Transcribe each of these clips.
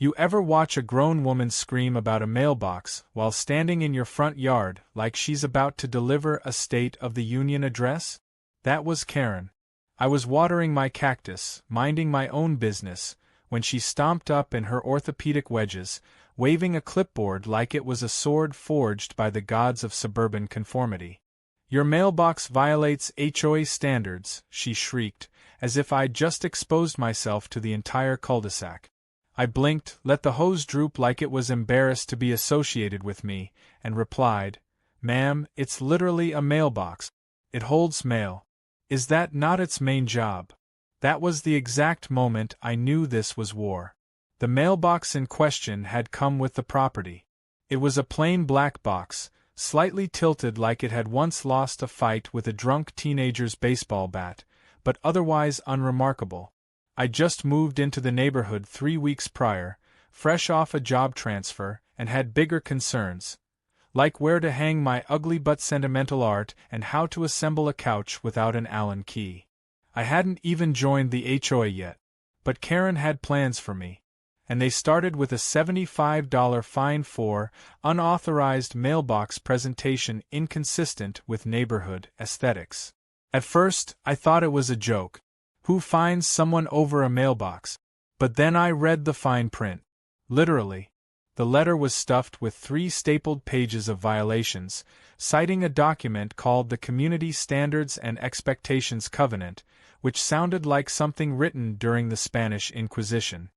You ever watch a grown woman scream about a mailbox while standing in your front yard like she's about to deliver a State of the Union address? That was Karen. I was watering my cactus, minding my own business, when she stomped up in her orthopedic wedges, waving a clipboard like it was a sword forged by the gods of suburban conformity. "Your mailbox violates HOA standards," she shrieked, as if I'd just exposed myself to the entire cul-de-sac. I blinked, let the hose droop like it was embarrassed to be associated with me, and replied, "Ma'am, it's literally a mailbox. It holds mail. Is that not its main job?" That was the exact moment I knew this was war. The mailbox in question had come with the property. It was a plain black box, slightly tilted like it had once lost a fight with a drunk teenager's baseball bat, but otherwise unremarkable. I just moved into the neighborhood 3 weeks prior, fresh off a job transfer, and had bigger concerns, like where to hang my ugly but sentimental art and how to assemble a couch without an Allen key. I hadn't even joined the HOA yet, but Karen had plans for me, and they started with a $75 fine for unauthorized mailbox presentation inconsistent with neighborhood aesthetics. At first, I thought it was a joke. Who fines someone over a mailbox? But then I read the fine print. Literally. The letter was stuffed with 3 stapled pages of violations, citing a document called the Community Standards and Expectations Covenant, which sounded like something written during the Spanish Inquisition.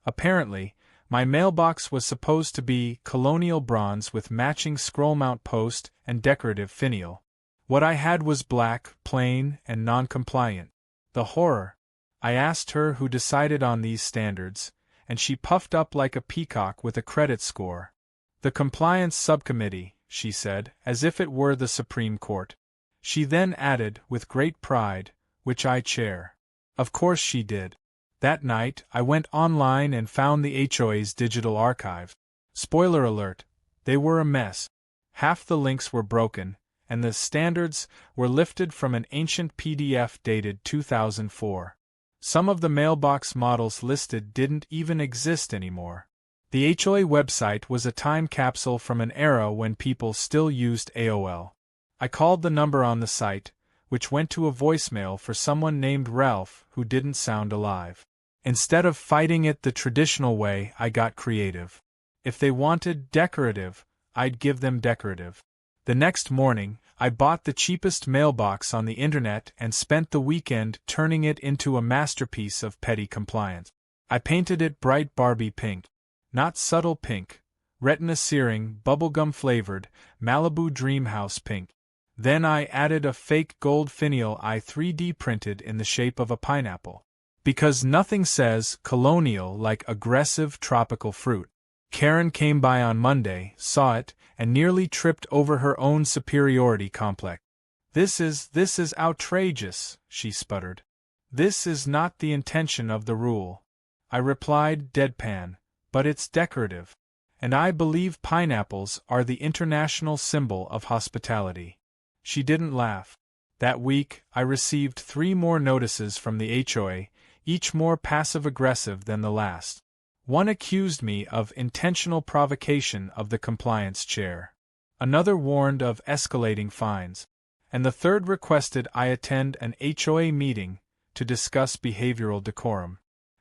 Apparently, my mailbox was supposed to be colonial bronze with matching scroll-mount post and decorative finial. What I had was black, plain, and non-compliant. The horror. I asked her who decided on these standards, and she puffed up like a peacock with a credit score. "The Compliance Subcommittee," she said, as if it were the Supreme Court. She then added, with great pride, "which I chair." Of course she did. That night, I went online and found the HOA's digital archive. Spoiler alert, they were a mess. Half the links were broken, and the standards were lifted from an ancient PDF dated 2004. Some of the mailbox models listed didn't even exist anymore. The HOA website was a time capsule from an era when people still used AOL. I called the number on the site, which went to a voicemail for someone named Ralph who didn't sound alive. Instead of fighting it the traditional way, I got creative. If they wanted decorative, I'd give them decorative. The next morning, I bought the cheapest mailbox on the internet and spent the weekend turning it into a masterpiece of petty compliance. I painted it bright Barbie pink. Not subtle pink. Retina-searing, bubblegum-flavored, Malibu Dreamhouse pink. Then I added a fake gold finial I 3D printed in the shape of a pineapple. Because nothing says colonial like aggressive tropical fruit. Karen came by on Monday, saw it, and nearly tripped over her own superiority complex. This is outrageous," she sputtered. "This is not the intention of the rule." I replied deadpan, "But it's decorative. And I believe pineapples are the international symbol of hospitality." She didn't laugh. That week, I received 3 more notices from the HOA, each more passive-aggressive than the last. One accused me of intentional provocation of the compliance chair. Another warned of escalating fines. And the third requested I attend an HOA meeting to discuss behavioral decorum.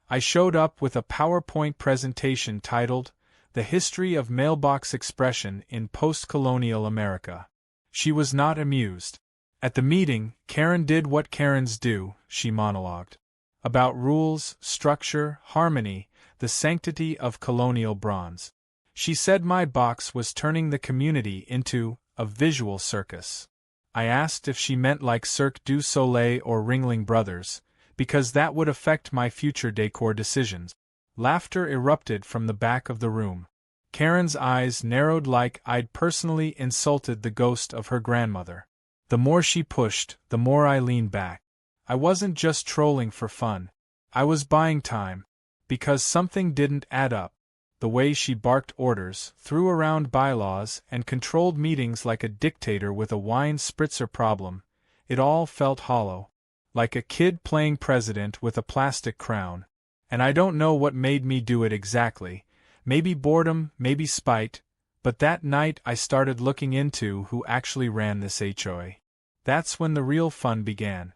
I showed up with a PowerPoint presentation titled, "The History of Mailbox Expression in Post-Colonial America." She was not amused. At the meeting, Karen did what Karens do, she monologued. About rules, structure, harmony, the sanctity of colonial bronze. She said my box was turning the community into a visual circus. I asked if she meant like Cirque du Soleil or Ringling Brothers, because that would affect my future decor decisions. Laughter erupted from the back of the room. Karen's eyes narrowed like I'd personally insulted the ghost of her grandmother. The more she pushed, the more I leaned back. I wasn't just trolling for fun. I was buying time. Because something didn't add up. The way she barked orders, threw around bylaws, and controlled meetings like a dictator with a wine spritzer problem, it all felt hollow. Like a kid playing president with a plastic crown. And I don't know what made me do it exactly, Maybe boredom, maybe spite, but that night I started looking into who actually ran this HOA. That's when the real fun began.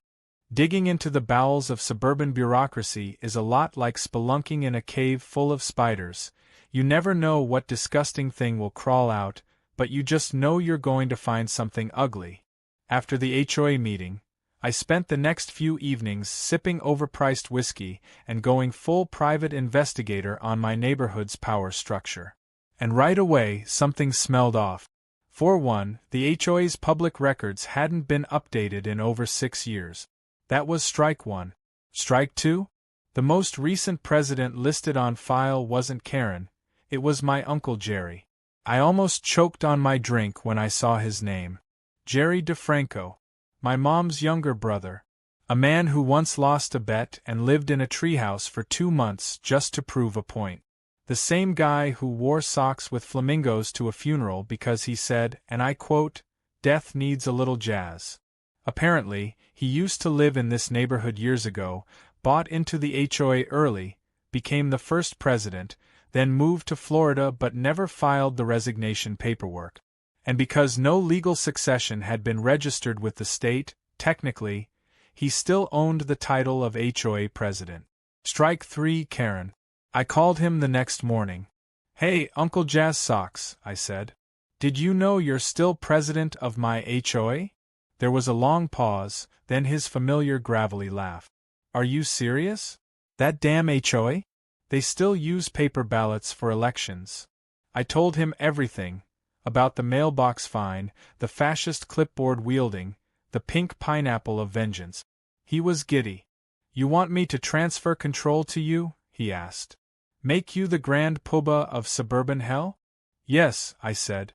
Digging into the bowels of suburban bureaucracy is a lot like spelunking in a cave full of spiders. You never know what disgusting thing will crawl out, but you just know you're going to find something ugly. After the HOA meeting, I spent the next few evenings sipping overpriced whiskey and going full private investigator on my neighborhood's power structure. And right away, something smelled off. For one, the HOA's public records hadn't been updated in over 6 years. That was strike one. Strike two? The most recent president listed on file wasn't Karen, it was my Uncle Jerry. I almost choked on my drink when I saw his name. Jerry DeFranco, my mom's younger brother. A man who once lost a bet and lived in a treehouse for 2 months just to prove a point. The same guy who wore socks with flamingos to a funeral because he said, and I quote, "Death needs a little jazz." Apparently, he used to live in this neighborhood years ago, bought into the HOA early, became the first president, then moved to Florida but never filed the resignation paperwork. And because no legal succession had been registered with the state, technically, he still owned the title of HOA president. Strike three, Karen. I called him the next morning. "Hey, Uncle Jazz Socks," I said. "Did you know you're still president of my HOA? There was a long pause, then his familiar gravelly laugh. "Are you serious? That damn HOA? They still use paper ballots for elections." I told him everything, about the mailbox fine, the fascist clipboard wielding, the pink pineapple of vengeance. He was giddy. "You want me to transfer control to you?" he asked. "Make you the grand poobah of suburban hell?" "Yes," I said.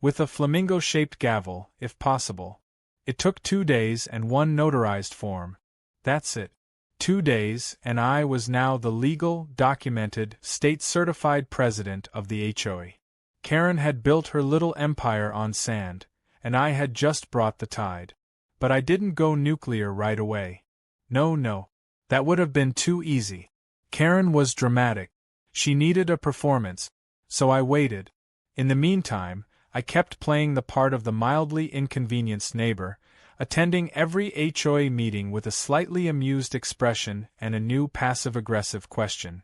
"With a flamingo-shaped gavel, if possible." It took 2 days and 1 notarized form. That's it. 2 days, and I was now the legal, documented, state-certified president of the HOA. Karen had built her little empire on sand, and I had just brought the tide. But I didn't go nuclear right away. No. That would have been too easy. Karen was dramatic. She needed a performance, so I waited. In the meantime, I kept playing the part of the mildly inconvenienced neighbor, attending every HOA meeting with a slightly amused expression and a new passive-aggressive question.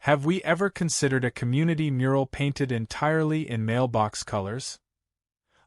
Have we ever considered a community mural painted entirely in mailbox colors?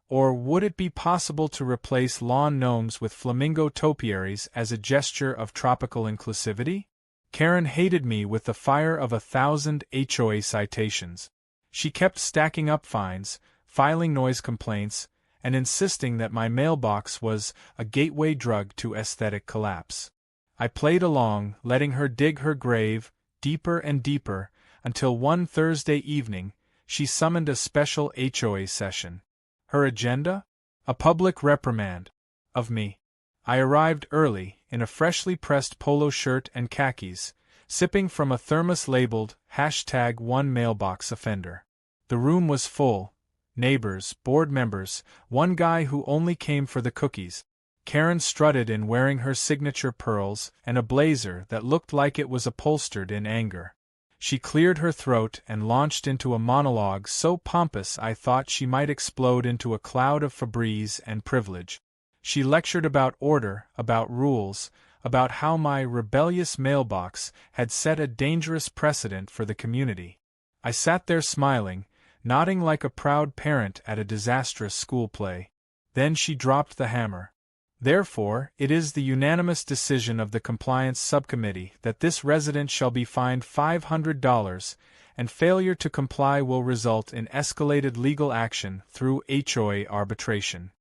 Or would it be possible to replace lawn gnomes with flamingo topiaries as a gesture of tropical inclusivity? Karen hated me with the fire of 1,000 HOA citations. She kept stacking up fines, filing noise complaints, and insisting that my mailbox was a gateway drug to aesthetic collapse. I played along, letting her dig her grave, deeper and deeper, until one Thursday evening, she summoned a special HOA session. Her agenda? A public reprimand. Of me. I arrived early, in a freshly pressed polo shirt and khakis, sipping from a thermos labeled #1mailboxoffender. The room was full. Neighbors, board members, one guy who only came for the cookies. Karen strutted in wearing her signature pearls and a blazer that looked like it was upholstered in anger. She cleared her throat and launched into a monologue so pompous I thought she might explode into a cloud of Febreze and privilege. She lectured about order, about rules, about how my rebellious mailbox had set a dangerous precedent for the community. I sat there smiling, nodding like a proud parent at a disastrous school play. Then she dropped the hammer. Therefore, it is the unanimous decision of the Compliance Subcommittee that this resident shall be fined $500, and failure to comply will result in escalated legal action through HOA arbitration.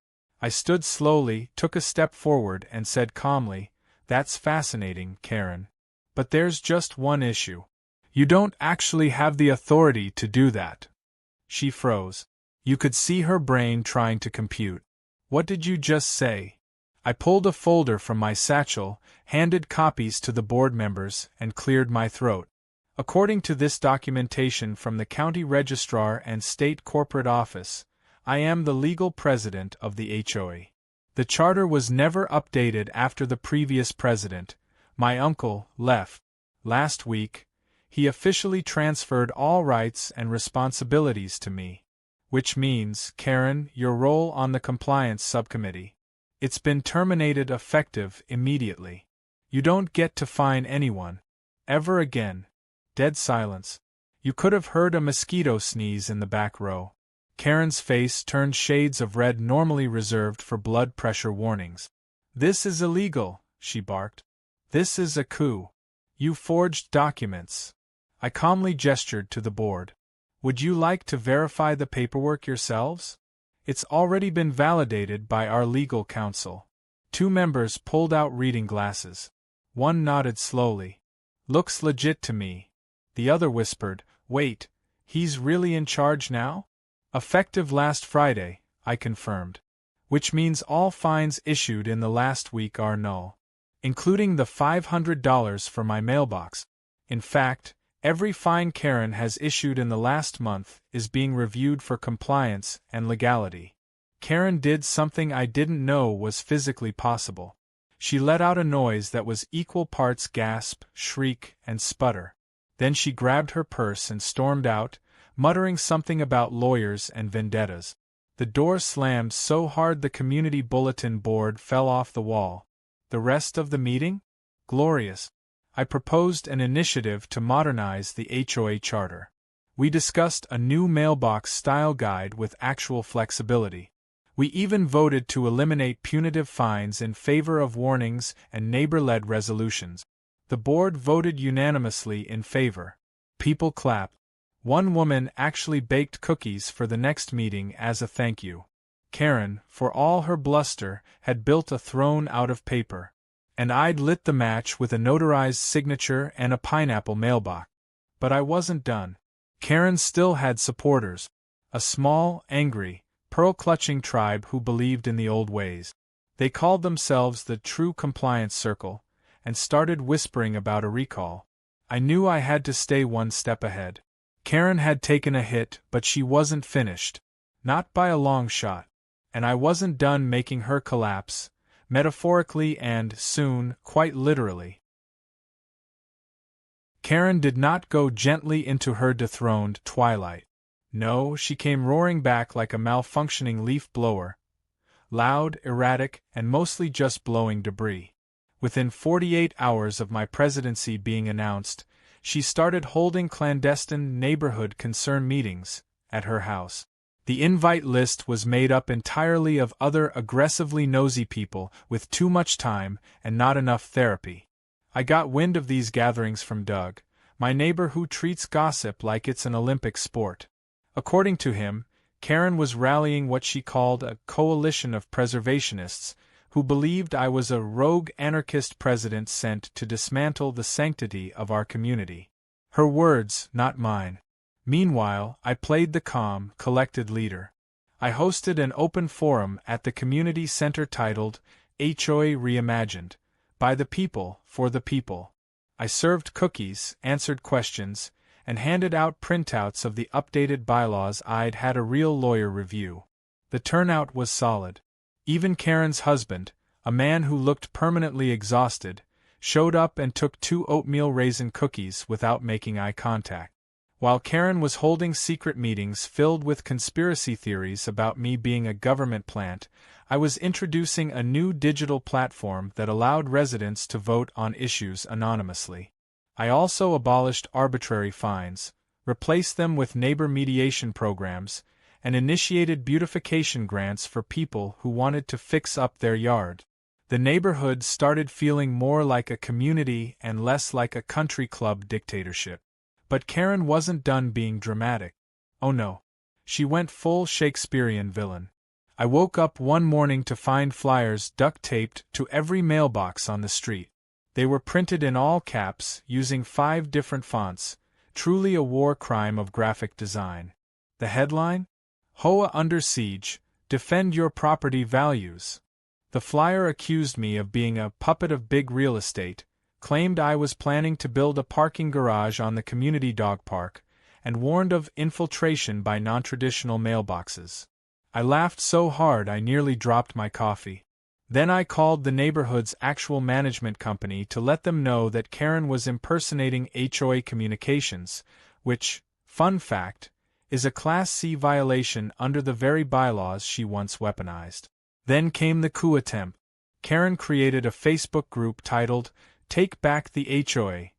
I stood slowly, took a step forward, and said calmly, "That's fascinating, Karen. But there's just one issue. You don't actually have the authority to do that." She froze. You could see her brain trying to compute. "What did you just say?" I pulled a folder from my satchel, handed copies to the board members, and cleared my throat. According to this documentation from the County Registrar and State Corporate Office, I am the legal president of the HOA. The charter was never updated after the previous president, my uncle, left. Last week, He officially transferred all rights and responsibilities to me. Which means, Karen, your role on the compliance subcommittee. It's been terminated effective immediately. You don't get to fine anyone. Ever again. Dead silence. You could have heard a mosquito sneeze in the back row. Karen's face turned shades of red normally reserved for blood pressure warnings. This is illegal, she barked. This is a coup. You forged documents. I calmly gestured to the board. Would you like to verify the paperwork yourselves? It's already been validated by our legal counsel. 2 members pulled out reading glasses. One nodded slowly. Looks legit to me. The other whispered, wait, he's really in charge now? Effective last Friday, I confirmed. Which means all fines issued in the last week are null. Including the $500 for my mailbox. In fact, every fine Karen has issued in the last month is being reviewed for compliance and legality. Karen did something I didn't know was physically possible. She let out a noise that was equal parts gasp, shriek, and sputter. Then she grabbed her purse and stormed out, muttering something about lawyers and vendettas. The door slammed so hard the community bulletin board fell off the wall. The rest of the meeting? Glorious. I proposed an initiative to modernize the HOA charter. We discussed a new mailbox style guide with actual flexibility. We even voted to eliminate punitive fines in favor of warnings and neighbor-led resolutions. The board voted unanimously in favor. People clapped. One woman actually baked cookies for the next meeting as a thank you. Karen, for all her bluster, had built a throne out of paper. And I'd lit the match with a notarized signature and a pineapple mailbox. But I wasn't done. Karen still had supporters. A small, angry, pearl-clutching tribe who believed in the old ways. They called themselves the True Compliance Circle, and started whispering about a recall. I knew I had to stay one step ahead. Karen had taken a hit, but she wasn't finished. Not by a long shot. And I wasn't done making her collapse, metaphorically and, soon, quite literally. Karen did not go gently into her dethroned twilight. No, she came roaring back like a malfunctioning leaf blower. Loud, erratic, and mostly just blowing debris. Within 48 hours of my presidency being announced, she started holding clandestine neighborhood concern meetings at her house. The invite list was made up entirely of other aggressively nosy people with too much time and not enough therapy. I got wind of these gatherings from Doug, my neighbor who treats gossip like it's an Olympic sport. According to him, Karen was rallying what she called a coalition of preservationists who believed I was a rogue anarchist president sent to dismantle the sanctity of our community. Her words, not mine. Meanwhile, I played the calm, collected leader. I hosted an open forum at the community center titled HOA Reimagined, by the people, for the people. I served cookies, answered questions, and handed out printouts of the updated bylaws I'd had a real lawyer review. The turnout was solid. Even Karen's husband, a man who looked permanently exhausted, showed up and took 2 oatmeal raisin cookies without making eye contact. While Karen was holding secret meetings filled with conspiracy theories about me being a government plant, I was introducing a new digital platform that allowed residents to vote on issues anonymously. I also abolished arbitrary fines, replaced them with neighbor mediation programs, and initiated beautification grants for people who wanted to fix up their yard. The neighborhood started feeling more like a community and less like a country club dictatorship. But Karen wasn't done being dramatic. Oh no. She went full Shakespearean villain. I woke up one morning to find flyers duct-taped to every mailbox on the street. They were printed in all caps, using 5 different fonts, truly a war crime of graphic design. The headline? HOA under siege, defend your property values. The flyer accused me of being a puppet of big real estate, claimed I was planning to build a parking garage on the community dog park, and warned of infiltration by non-traditional mailboxes. I laughed so hard I nearly dropped my coffee. Then I called the neighborhood's actual management company to let them know that Karen was impersonating HOA communications, which, fun fact, is a Class C violation under the very bylaws she once weaponized. Then came the coup attempt. Karen created a Facebook group titled Take Back the HOA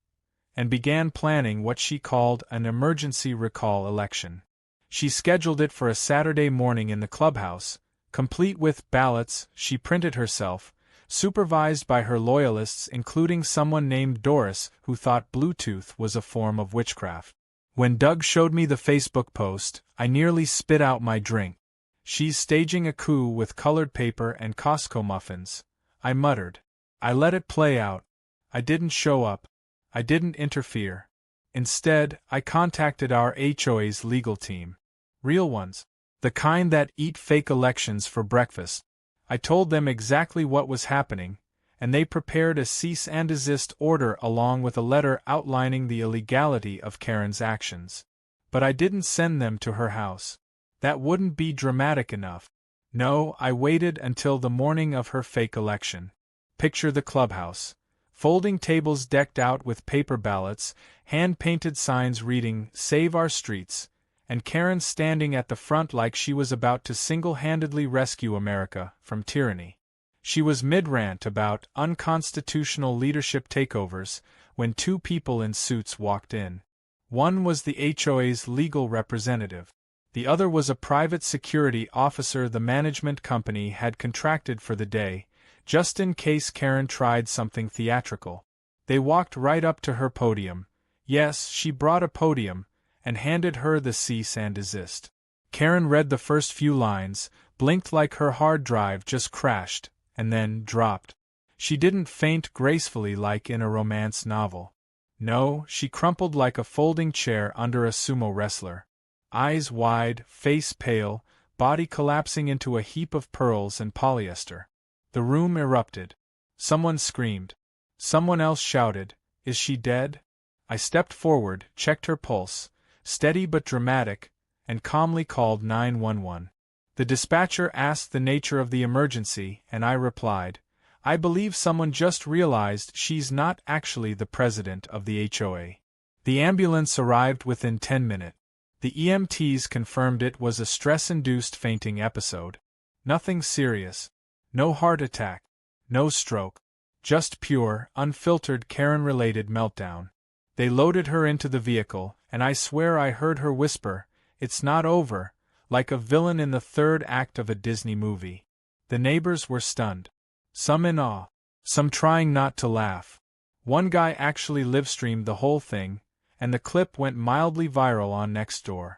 and began planning what she called an emergency recall election. She scheduled it for a Saturday morning in the clubhouse, complete with ballots she printed herself, supervised by her loyalists, including someone named Doris who thought Bluetooth was a form of witchcraft. When Doug showed me the Facebook post, I nearly spit out my drink. "She's staging a coup with colored paper and Costco muffins," I muttered. I let it play out. I didn't show up. I didn't interfere. Instead, I contacted our HOA's legal team. Real ones. The kind that eat fake elections for breakfast. I told them exactly what was happening, and they prepared a cease and desist order along with a letter outlining the illegality of Karen's actions. But I didn't send them to her house. That wouldn't be dramatic enough. No, I waited until the morning of her fake election. Picture the clubhouse. Folding tables decked out with paper ballots, hand-painted signs reading, "Save Our Streets," and Karen standing at the front like she was about to single-handedly rescue America from tyranny. She was mid-rant about unconstitutional leadership takeovers when two people in suits walked in. One was the HOA's legal representative. The other was a private security officer the management company had contracted for the day, just in case Karen tried something theatrical. They walked right up to her podium. Yes, she brought a podium, and handed her the cease and desist. Karen read the first few lines, blinked like her hard drive just crashed, and then dropped. She didn't faint gracefully like in a romance novel. No, she crumpled like a folding chair under a sumo wrestler. Eyes wide, face pale, body collapsing into a heap of pearls and polyester. The room erupted. Someone screamed. Someone else shouted, "Is she dead?" I stepped forward, checked her pulse, steady but dramatic, and calmly called 911. The dispatcher asked the nature of the emergency, and I replied, "I believe someone just realized she's not actually the president of the HOA." The ambulance arrived within 10 minutes. The EMTs confirmed it was a stress-induced fainting episode. Nothing serious. No heart attack. No stroke. Just pure, unfiltered Karen-related meltdown. They loaded her into the vehicle, and I swear I heard her whisper, "It's not over," like a villain in the third act of a Disney movie. The neighbors were stunned. Some in awe. Some trying not to laugh. One guy actually live-streamed the whole thing, and the clip went mildly viral on Nextdoor.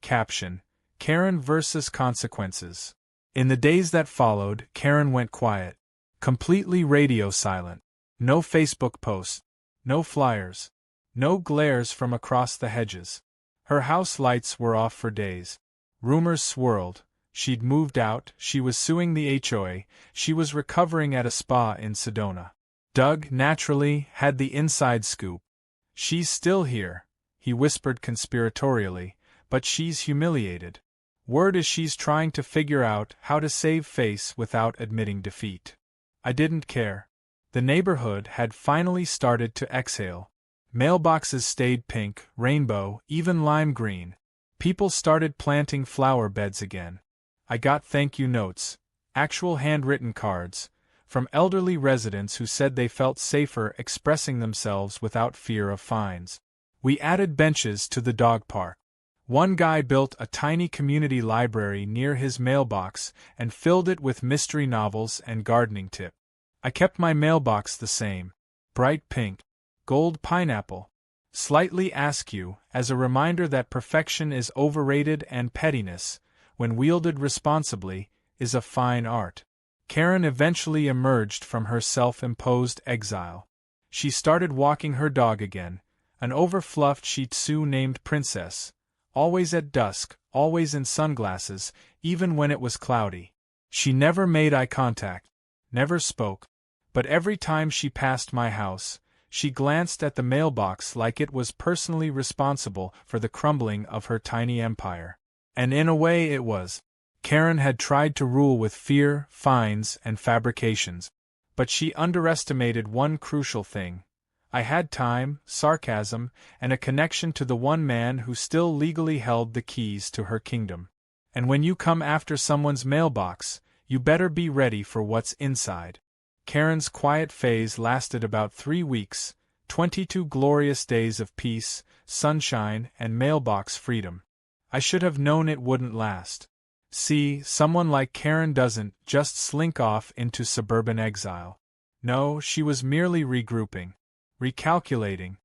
Caption: Karen versus consequences. In the days that followed, Karen went quiet. Completely radio silent. No Facebook posts. No flyers. No glares from across the hedges. Her house lights were off for days. Rumors swirled. She'd moved out, she was suing the HOA, she was recovering at a spa in Sedona. Doug, naturally, had the inside scoop. "She's still here," he whispered conspiratorially, "but she's humiliated. Word is she's trying to figure out how to save face without admitting defeat." I didn't care. The neighborhood had finally started to exhale. Mailboxes stayed pink, rainbow, even lime green. People started planting flower beds again. I got thank you notes, actual handwritten cards, from elderly residents who said they felt safer expressing themselves without fear of fines. We added benches to the dog park. One guy built a tiny community library near his mailbox and filled it with mystery novels and gardening tips. I kept my mailbox the same. Bright pink. Gold pineapple. Slightly askew, as a reminder that perfection is overrated and pettiness, when wielded responsibly, is a fine art. Karen eventually emerged from her self-imposed exile. She started walking her dog again, an overfluffed Shih Tzu named Princess, always at dusk, always in sunglasses, even when it was cloudy. She never made eye contact, never spoke, but every time she passed my house, she glanced at the mailbox like it was personally responsible for the crumbling of her tiny empire. And in a way it was. Karen had tried to rule with fear, fines, and fabrications. But she underestimated one crucial thing. I had time, sarcasm, and a connection to the one man who still legally held the keys to her kingdom. And when you come after someone's mailbox, you better be ready for what's inside. Karen's quiet phase lasted about 3 weeks, 22 glorious days of peace, sunshine, and mailbox freedom. I should have known it wouldn't last. See, someone like Karen doesn't just slink off into suburban exile. No, she was merely regrouping, recalculating,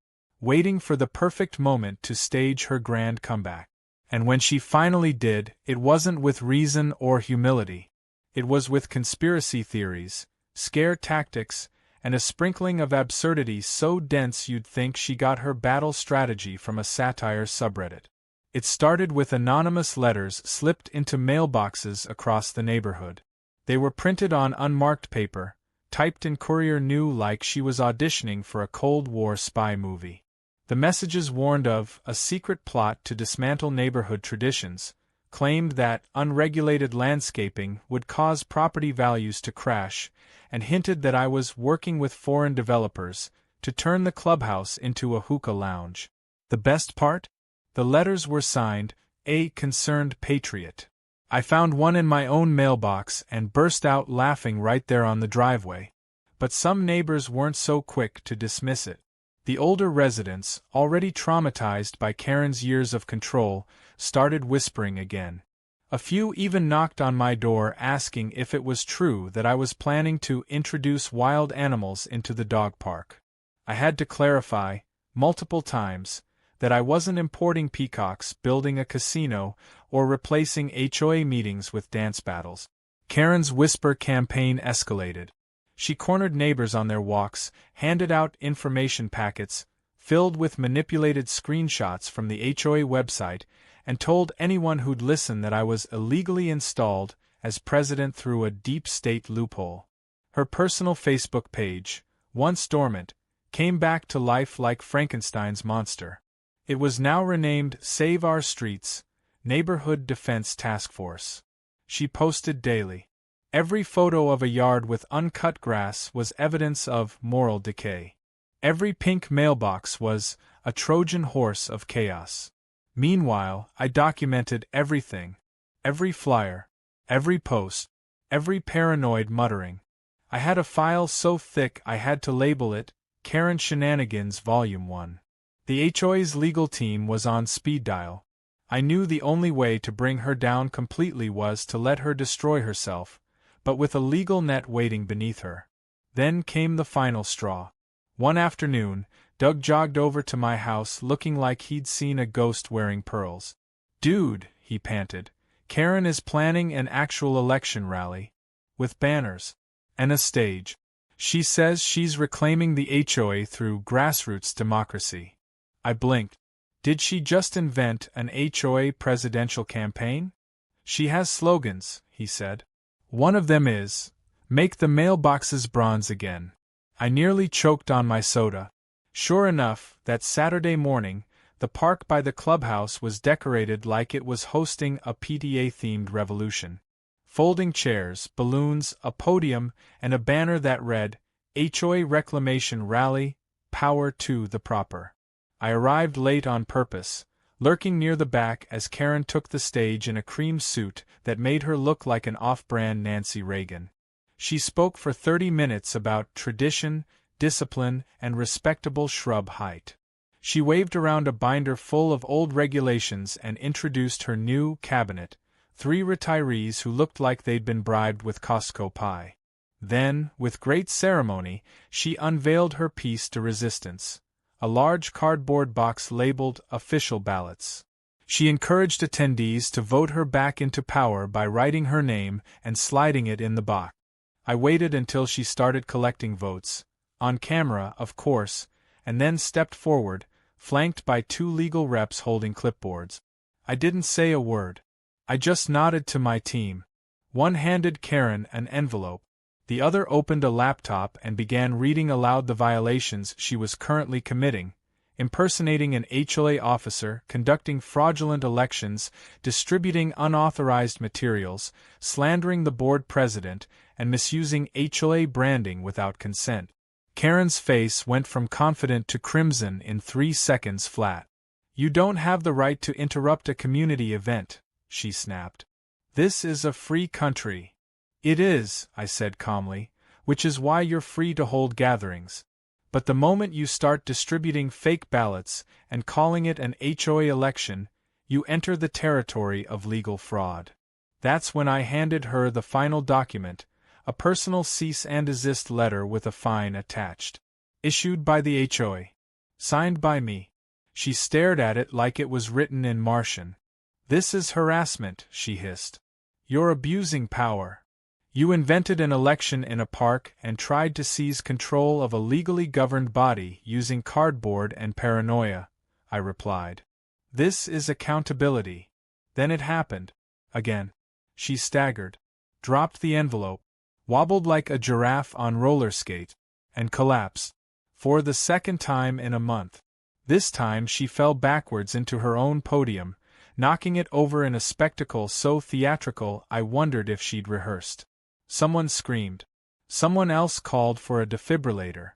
waiting for the perfect moment to stage her grand comeback. And when she finally did, it wasn't with reason or humility. It was with conspiracy theories, scare tactics, and a sprinkling of absurdity so dense you'd think she got her battle strategy from a satire subreddit. It started with anonymous letters slipped into mailboxes across the neighborhood. They were printed on unmarked paper, typed in Courier New like she was auditioning for a Cold War spy movie. The messages warned of a secret plot to dismantle neighborhood traditions, claimed that unregulated landscaping would cause property values to crash, and hinted that I was working with foreign developers to turn the clubhouse into a hookah lounge. The best part? The letters were signed, "A Concerned Patriot." I found one in my own mailbox and burst out laughing right there on the driveway. But some neighbors weren't so quick to dismiss it. The older residents, already traumatized by Karen's years of control, started whispering again. A few even knocked on my door asking if it was true that I was planning to introduce wild animals into the dog park. I had to clarify, multiple times, that I wasn't importing peacocks, building a casino, or replacing HOA meetings with dance battles. Karen's whisper campaign escalated. She cornered neighbors on their walks, handed out information packets, filled with manipulated screenshots from the HOA website, and told anyone who'd listen that I was illegally installed as president through a deep state loophole. Her personal Facebook page, once dormant, came back to life like Frankenstein's monster. It was now renamed Save Our Streets, Neighborhood Defense Task Force. She posted daily. Every photo of a yard with uncut grass was evidence of moral decay. Every pink mailbox was a Trojan horse of chaos. Meanwhile, I documented everything. Every flyer, every post, every paranoid muttering. I had a file so thick I had to label it Karen Shenanigans Volume 1. The HOA's legal team was on speed dial. I knew the only way to bring her down completely was to let her destroy herself, but with a legal net waiting beneath her. Then came the final straw. One afternoon, Doug jogged over to my house looking like he'd seen a ghost wearing pearls. "Dude," he panted, "Karen is planning an actual election rally. With banners. And a stage. She says she's reclaiming the HOA through grassroots democracy." I blinked. Did she just invent an HOA presidential campaign? "She has slogans," he said. "One of them is, 'Make the mailboxes bronze again.'" I nearly choked on my soda. Sure enough, that Saturday morning, the park by the clubhouse was decorated like it was hosting a PTA-themed revolution. Folding chairs, balloons, a podium, and a banner that read, "HOA Reclamation Rally, Power to the Proper." I arrived late on purpose, lurking near the back as Karen took the stage in a cream suit that made her look like an off-brand Nancy Reagan. She spoke for 30 minutes about tradition, discipline, and respectable shrub height. She waved around a binder full of old regulations and introduced her new cabinet, 3 retirees who looked like they'd been bribed with Costco pie. Then, with great ceremony, she unveiled her piece de resistance, a large cardboard box labeled Official Ballots. She encouraged attendees to vote her back into power by writing her name and sliding it in the box. I waited until she started collecting votes, on camera, of course, and then stepped forward, flanked by 2 legal reps holding clipboards. I didn't say a word. I just nodded to my team. One handed Karen an envelope. The other opened a laptop and began reading aloud the violations she was currently committing, impersonating an HOA officer, conducting fraudulent elections, distributing unauthorized materials, slandering the board president, and misusing HOA branding without consent. Karen's face went from confident to crimson in 3 seconds flat. "You don't have the right to interrupt a community event," she snapped. "This is a free country." "It is," I said calmly, "which is why you're free to hold gatherings. But the moment you start distributing fake ballots and calling it an HOA election, you enter the territory of legal fraud." That's when I handed her the final document, a personal cease and desist letter with a fine attached. Issued by the HOA. Signed by me. She stared at it like it was written in Martian. "This is harassment," she hissed. "You're abusing power. You invented an election in a park and tried to seize control of a legally governed body using cardboard and paranoia," I replied. "This is accountability." Then it happened. Again. She staggered, dropped the envelope, wobbled like a giraffe on roller skates, and collapsed. For the second time in a month. This time she fell backwards into her own podium, knocking it over in a spectacle so theatrical I wondered if she'd rehearsed. Someone screamed. Someone else called for a defibrillator.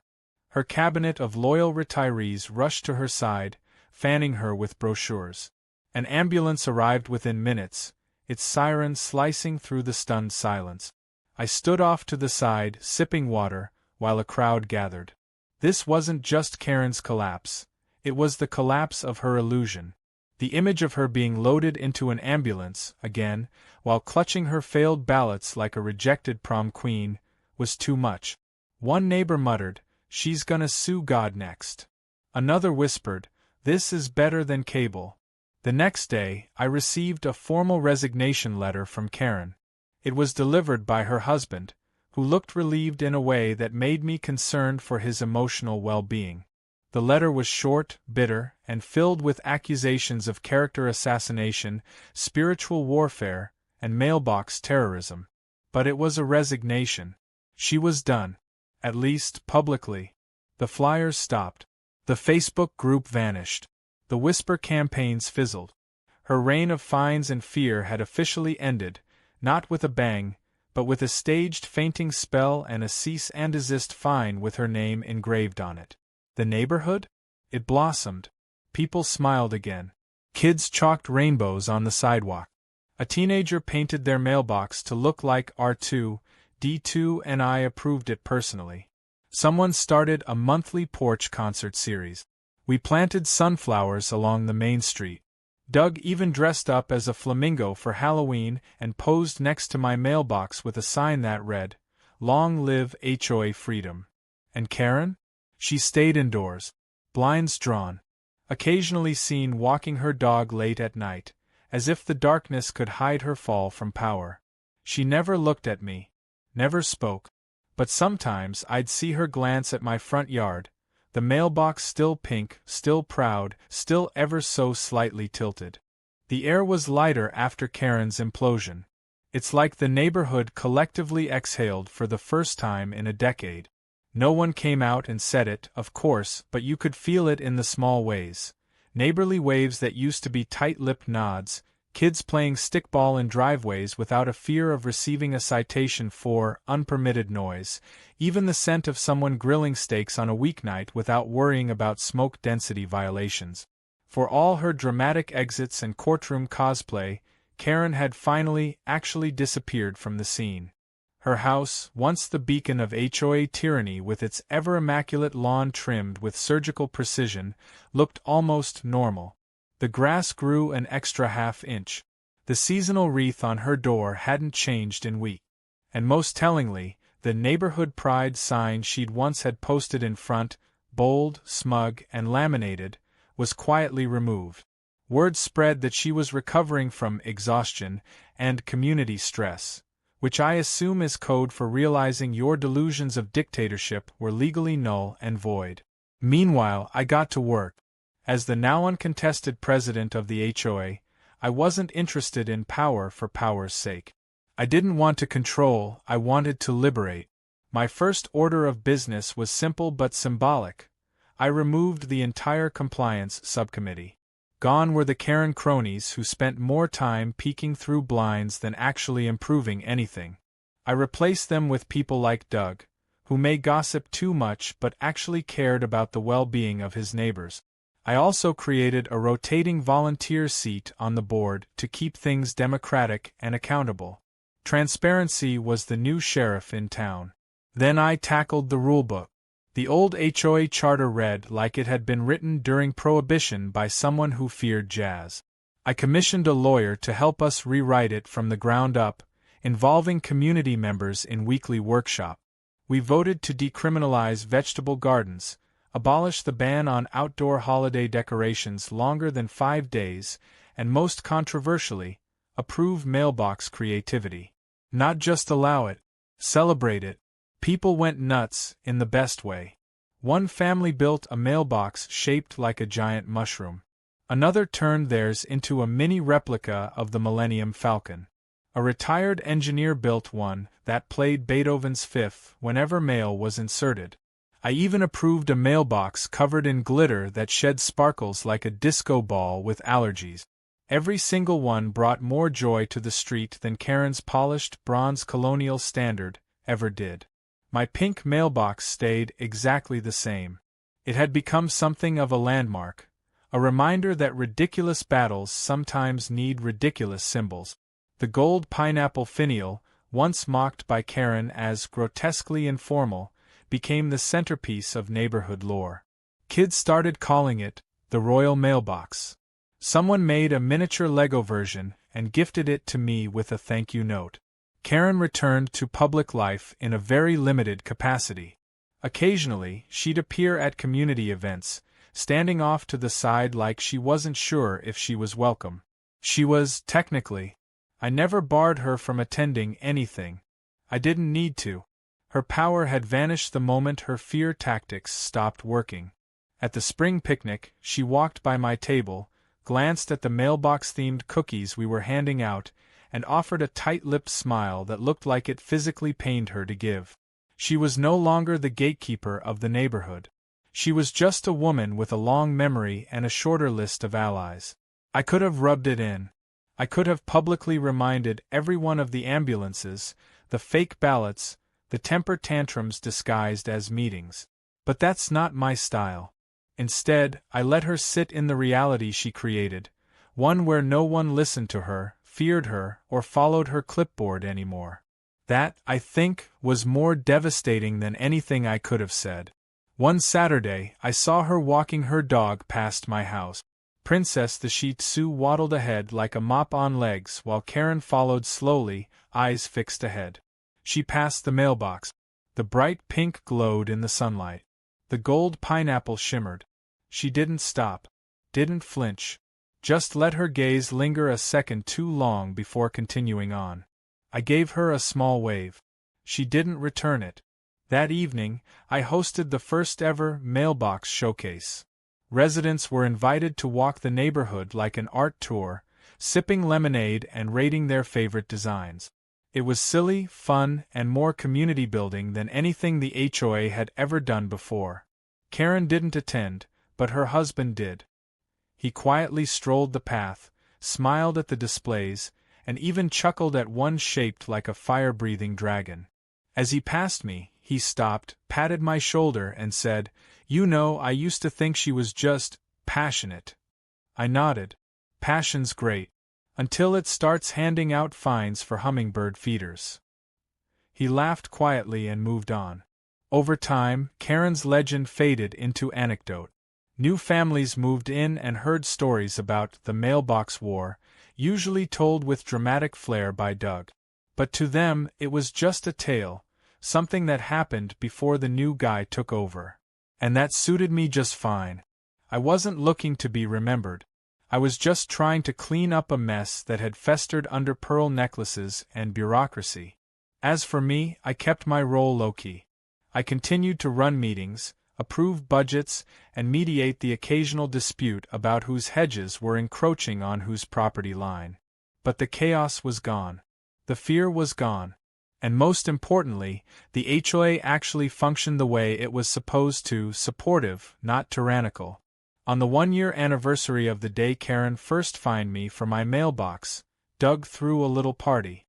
Her cabinet of loyal retirees rushed to her side, fanning her with brochures. An ambulance arrived within minutes, its siren slicing through the stunned silence. I stood off to the side, sipping water, while a crowd gathered. This wasn't just Karen's collapse. It was the collapse of her illusion. The image of her being loaded into an ambulance, again, while clutching her failed ballots like a rejected prom queen, was too much. One neighbor muttered, "She's gonna sue God next." Another whispered, "This is better than cable." The next day, I received a formal resignation letter from Karen. It was delivered by her husband, who looked relieved in a way that made me concerned for his emotional well-being. The letter was short, bitter, and filled with accusations of character assassination, spiritual warfare, and mailbox terrorism. But it was a resignation. She was done. At least, publicly. The flyers stopped. The Facebook group vanished. The whisper campaigns fizzled. Her reign of fines and fear had officially ended, not with a bang, but with a staged fainting spell and a cease and desist fine with her name engraved on it. The neighborhood? It blossomed. People smiled again. Kids chalked rainbows on the sidewalk. A teenager painted their mailbox to look like R2-D2 and I approved it personally. Someone started a monthly porch concert series. We planted sunflowers along the main street. Doug even dressed up as a flamingo for Halloween and posed next to my mailbox with a sign that read, "Long live HOA Freedom." And Karen? She stayed indoors, blinds drawn, occasionally seen walking her dog late at night, as if the darkness could hide her fall from power. She never looked at me, never spoke, but sometimes I'd see her glance at my front yard, the mailbox still pink, still proud, still ever so slightly tilted. The air was lighter after Karen's implosion. It's like the neighborhood collectively exhaled for the first time in a decade. No one came out and said it, of course, but you could feel it in the small ways. Neighborly waves that used to be tight-lipped nods, kids playing stickball in driveways without a fear of receiving a citation for unpermitted noise, even the scent of someone grilling steaks on a weeknight without worrying about smoke density violations. For all her dramatic exits and courtroom cosplay, Karen had finally, actually disappeared from the scene. Her house, once the beacon of HOA tyranny with its ever-immaculate lawn trimmed with surgical precision, looked almost normal. The grass grew an extra half-inch. The seasonal wreath on her door hadn't changed in weeks. And most tellingly, the neighborhood pride sign she'd once had posted in front, bold, smug, and laminated, was quietly removed. Word spread that she was recovering from exhaustion and community stress, which I assume is code for realizing your delusions of dictatorship were legally null and void. Meanwhile, I got to work. As the now uncontested president of the HOA, I wasn't interested in power for power's sake. I didn't want to control, I wanted to liberate. My first order of business was simple but symbolic. I removed the entire compliance subcommittee. Gone were the Karen cronies who spent more time peeking through blinds than actually improving anything. I replaced them with people like Doug, who may gossip too much but actually cared about the well-being of his neighbors. I also created a rotating volunteer seat on the board to keep things democratic and accountable. Transparency was the new sheriff in town. Then I tackled the rulebook. The old HOA charter read like it had been written during Prohibition by someone who feared jazz. I commissioned a lawyer to help us rewrite it from the ground up, involving community members in weekly workshop. We voted to decriminalize vegetable gardens, abolish the ban on outdoor holiday decorations longer than 5 days, and most controversially, approve mailbox creativity. Not just allow it, celebrate it. People went nuts in the best way. One family built a mailbox shaped like a giant mushroom. Another turned theirs into a mini replica of the Millennium Falcon. A retired engineer built one that played Beethoven's Fifth whenever mail was inserted. I even approved a mailbox covered in glitter that shed sparkles like a disco ball with allergies. Every single one brought more joy to the street than Karen's polished bronze colonial standard ever did. My pink mailbox stayed exactly the same. It had become something of a landmark, a reminder that ridiculous battles sometimes need ridiculous symbols. The gold pineapple finial, once mocked by Karen as grotesquely informal, became the centerpiece of neighborhood lore. Kids started calling it the Royal Mailbox. Someone made a miniature Lego version and gifted it to me with a thank you note. Karen returned to public life in a very limited capacity. Occasionally, she'd appear at community events, standing off to the side like she wasn't sure if she was welcome. She was, technically. I never barred her from attending anything. I didn't need to. Her power had vanished the moment her fear tactics stopped working. At the spring picnic, she walked by my table, glanced at the mailbox-themed cookies we were handing out, and offered a tight-lipped smile that looked like it physically pained her to give. She was no longer the gatekeeper of the neighborhood. She was just a woman with a long memory and a shorter list of allies. I could have rubbed it in. I could have publicly reminded everyone of the ambulances, the fake ballots, the temper tantrums disguised as meetings. But that's not my style. Instead, I let her sit in the reality she created, one where no one listened to her, feared her, or followed her clipboard anymore. That, I think, was more devastating than anything I could have said. One Saturday, I saw her walking her dog past my house. Princess the Shih Tzu waddled ahead like a mop on legs while Karen followed slowly, eyes fixed ahead. She passed the mailbox. The bright pink glowed in the sunlight. The gold pineapple shimmered. She didn't stop. Didn't flinch. Just let her gaze linger a second too long before continuing on. I gave her a small wave. She didn't return it. That evening, I hosted the first ever mailbox showcase. Residents were invited to walk the neighborhood like an art tour, sipping lemonade and rating their favorite designs. It was silly, fun, and more community building than anything the HOA had ever done before. Karen didn't attend, but her husband did. He quietly strolled the path, smiled at the displays, and even chuckled at one shaped like a fire-breathing dragon. As he passed me, he stopped, patted my shoulder, and said, "You know, I used to think she was just passionate." I nodded. Passion's great. Until it starts handing out fines for hummingbird feeders. He laughed quietly and moved on. Over time, Karen's legend faded into anecdote. New families moved in and heard stories about the mailbox war, usually told with dramatic flair by Doug. But to them, it was just a tale, something that happened before the new guy took over. And that suited me just fine. I wasn't looking to be remembered. I was just trying to clean up a mess that had festered under pearl necklaces and bureaucracy. As for me, I kept my role low-key. I continued to run meetings, approve budgets, and mediate the occasional dispute about whose hedges were encroaching on whose property line. But the chaos was gone. The fear was gone. And most importantly, the HOA actually functioned the way it was supposed to, supportive, not tyrannical. On the 1-year anniversary of the day Karen first fined me for my mailbox, Doug threw a little party.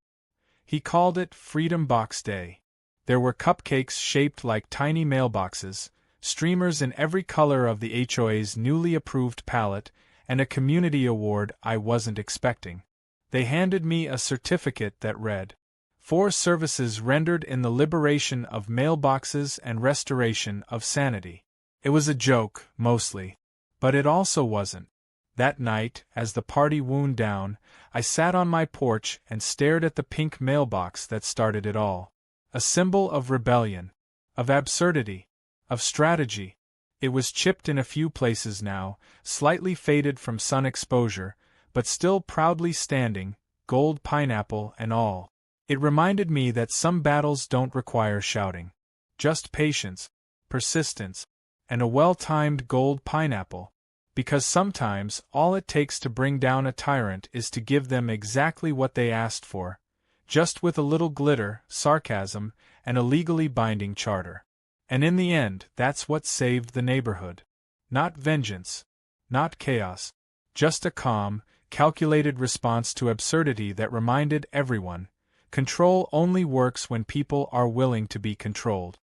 He called it Freedom Box Day. There were cupcakes shaped like tiny mailboxes, streamers in every color of the HOA's newly approved palette, and a community award I wasn't expecting. They handed me a certificate that read, "For services rendered in the liberation of mailboxes and restoration of sanity." It was a joke, mostly. But it also wasn't. That night, as the party wound down, I sat on my porch and stared at the pink mailbox that started it all. A symbol of rebellion, of absurdity, of strategy. It was chipped in a few places now, slightly faded from sun exposure, but still proudly standing, gold pineapple and all. It reminded me that some battles don't require shouting. Just patience, persistence, and a well-timed gold pineapple. Because sometimes all it takes to bring down a tyrant is to give them exactly what they asked for, just with a little glitter, sarcasm, and a legally binding charter. And in the end, that's what saved the neighborhood. Not vengeance, not chaos, just a calm, calculated response to absurdity that reminded everyone, control only works when people are willing to be controlled.